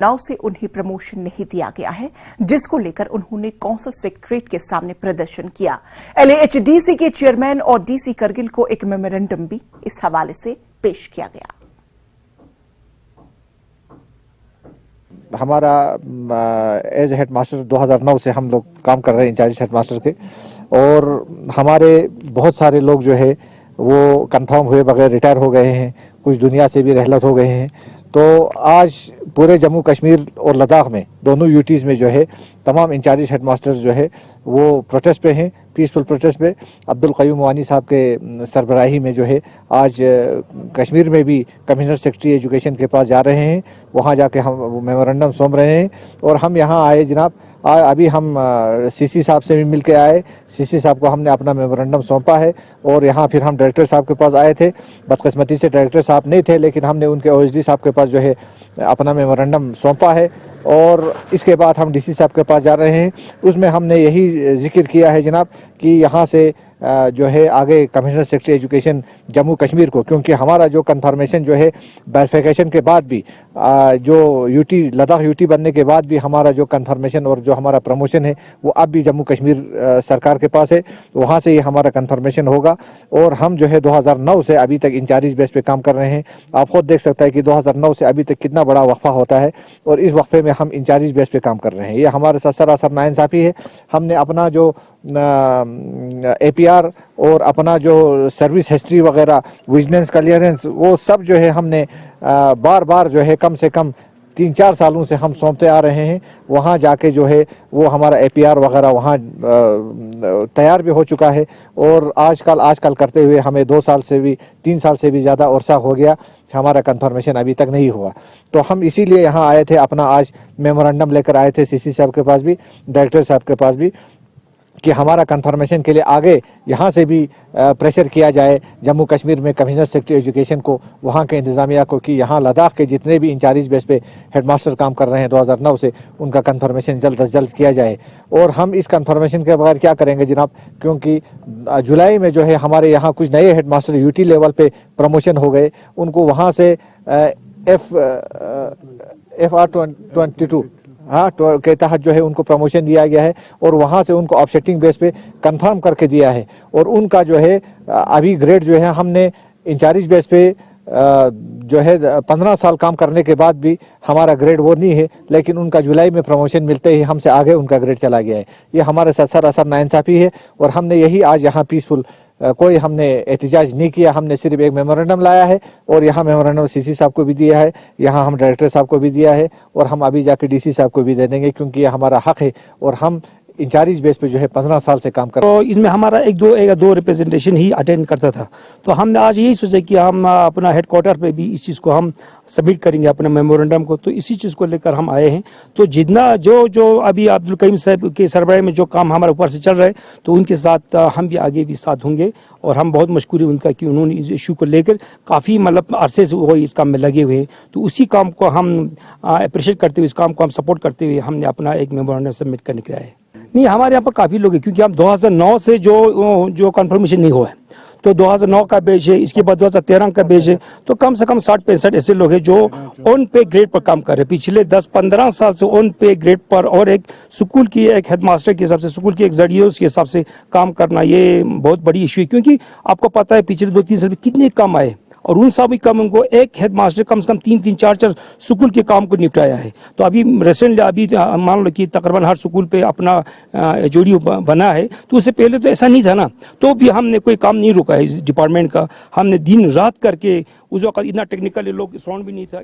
नाव से उन्हें प्रमोशन नहीं दिया गया है, जिसको लेकर उन्होंने कौंसल सेक्रेटरीट के सामने प्रदर्शन किया। LAHDC के चेयरमैन और DC करगिल को एक मेमोरेंडम भी इस हवाले से पेश किया गया। हमारा एज हेड मास्टर 2009 से हम लोग काम कर रहे हैं इंचार्ज हेड मास्टर के, और हमारे बहुत सारे लोग जो है वो कंफर्म हुए बगैर रिटायर हो गए हैं, कुछ दुनिया से भी रहलत हो गए हैं। तो आज पूरे जम्मू कश्मीर और लद्दाख में दोनों यूटीज़ में जो है तमाम इंचार्ज हेड मास्टर्स जो है वो प्रोटेस्ट पे हैं, पीसफुल प्रोटेस्ट पे। अब्दुल क़य्यूम वानी साहब के सरबराही में जो है आज कश्मीर में भी कमिश्नर सेक्रेटरी एजुकेशन के पास जा रहे हैं, वहाँ जाके हम मेमोरेंडम सौंप रहे हैं। और हम यहाँ आए जनाब, अभी हम सीसी साहब से भी मिल के आए, सीसी साहब को हमने अपना मेमोरेंडम सौंपा है। और यहाँ फिर हम डायरेक्टर साहब के पास आए थे, बदकिस्मती से डायरेक्टर साहब नहीं थे, लेकिन हमने उनके OSD साहब के पास जो है अपना मेमोरेंडम सौंपा है। और इसके बाद हम DC साहब के पास जा रहे हैं, उसमें हमने यही जिक्र किया है जनाब कि यहाँ से जो है आगे commissioner secretary education Jammu Kashmir को, क्योंकि हमारा जो कन्फर्मेशन जो है वेरिफिकेशन के बाद भी जो यूटी लद्दाख यूटी बनने के बाद भी हमारा जो कन्फर्मेशन और जो हमारा प्रमोशन है वो अब भी जम्मू कश्मीर सरकार के पास है, तो वहाँ से ये हमारा कन्फर्मेशन होगा। और हम जो है 2009 से अभी तक इंचार्ज बेस पे काम कर रहे हैं। आप खुद देख सकते हैं कि 2009 से अभी तक कितना बड़ा वक्फा होता है, और इस वक्फे में हम इंचार्ज बेस पे काम कर रहे हैं। ये हमारे साथ सरासर नाइंसाफ़ी है। हमने अपना जो APR और अपना जो सर्विस हिस्ट्री वगैरह, विजिलेंस क्लियरेंस, वो सब जो है हमने बार बार जो है कम से कम 3-4 सालों से हम सौंपते आ रहे हैं। वहाँ जाके जो है वो हमारा APR वगैरह वहाँ तैयार भी हो चुका है। और आजकल करते हुए हमें 2 साल से भी 3 साल से भी ज़्यादा अरसा हो गया, हमारा कंफर्मेशन अभी तक नहीं हुआ। तो हम इसीलिए यहाँ आए थे, अपना आज मेमोरेंडम लेकर आए थे CC साहब के पास भी, डायरेक्टर साहब के पास भी, कि हमारा कंफर्मेशन के लिए आगे यहाँ से भी प्रेशर किया जाए जम्मू कश्मीर में कमिश्नर सेक्रेटरी एजुकेशन को, वहाँ के इंतज़ामिया को, कि यहाँ लद्दाख के जितने भी इंचार्ज बेस पे हेडमास्टर काम कर रहे हैं 2009 से, उनका कंफर्मेशन जल्द अज जल्द किया जाए। और हम इस कंफर्मेशन के बगैर क्या करेंगे जनाब, क्योंकि जुलाई में जो है हमारे यहाँ कुछ नए हेडमास्टर यूटी लेवल पे प्रमोशन हो गए, उनको वहाँ से FR22 के तहत जो है उनको प्रमोशन दिया गया है, और वहाँ से उनको ऑफसेटिंग बेस पे कंफर्म करके दिया है। और उनका जो है अभी ग्रेड जो है हमने इंचार्ज बेस पे जो है 15 साल काम करने के बाद भी हमारा ग्रेड वो नहीं है, लेकिन उनका जुलाई में प्रमोशन मिलते ही हमसे आगे उनका ग्रेड चला गया है। ये हमारे साथ सरासर नाइंसाफ़ी है। और हमने यही आज यहाँ पीसफुल कोई हमने एहतजाज नहीं किया, हमने सिर्फ एक मेमोरेंडम लाया है, और यहाँ मेमोरेंडम CC साहब को भी दिया है, यहाँ हम डायरेक्टर साहब को भी दिया है, और हम अभी जाके DC साहब को भी दे देंगे, क्योंकि ये हमारा हक है। और हम इंचार्ज बेस पे जो है 15 साल से काम कर रहे हैं। तो इसमें हमारा एक दो रिप्रेजेंटेशन ही अटेंड करता था, तो हमने आज यही सोचा कि हम अपना हेडक्वार्टर पे भी इस चीज़ को हम सबमिट करेंगे अपने मेमोरेंडम को। तो इसी चीज़ को लेकर हम आए हैं। तो जितना जो अभी अब्दुल क़य्यूम साहब के सरबराही में जो काम हमारे ऊपर से चल रहा है, तो उनके साथ हम भी आगे भी साथ होंगे। और हम बहुत मशकूर है उनका कि उन्होंने इस इशू को लेकर काफ़ी मतलब अरसे से वो इस काम में लगे हुए हैं। तो उसी काम को हम अप्रिशिएट करते हुए, इस काम को हम सपोर्ट करते हुए हमने अपना एक मेमोरेंडम सबमिट करने के लिए आए। नहीं, हमारे यहाँ पर काफ़ी लोग हैं, क्योंकि हम 2009 से जो कंफर्मेशन नहीं हुआ है, तो 2009 का बैच है, इसके बाद 2013 का बैच है। तो कम से कम 60-65 ऐसे लोग हैं जो ऑन पे ग्रेड पर काम कर रहे हैं पिछले 10-15 साल से ऑन पे ग्रेड पर। और एक स्कूल की एक हेडमास्टर के हिसाब से, स्कूल के एक जरिए के हिसाब से काम करना, ये बहुत बड़ी इशू है। क्योंकि आपको पता है पिछले 2-3 साल में कितने कम आए, और उन सभी कामों को एक हेडमास्टर कम से कम 3-3, 4-4 स्कूल के काम को निपटाया है। तो अभी रिसेंटली अभी मान लो कि तकरीबन हर स्कूल पे अपना जोड़ी बना है, तो उससे पहले तो ऐसा नहीं था ना। तो भी हमने कोई काम नहीं रुका है इस डिपार्टमेंट का, हमने दिन रात करके, उस वक्त इतना टेक्निकली लोग साउंड भी नहीं था।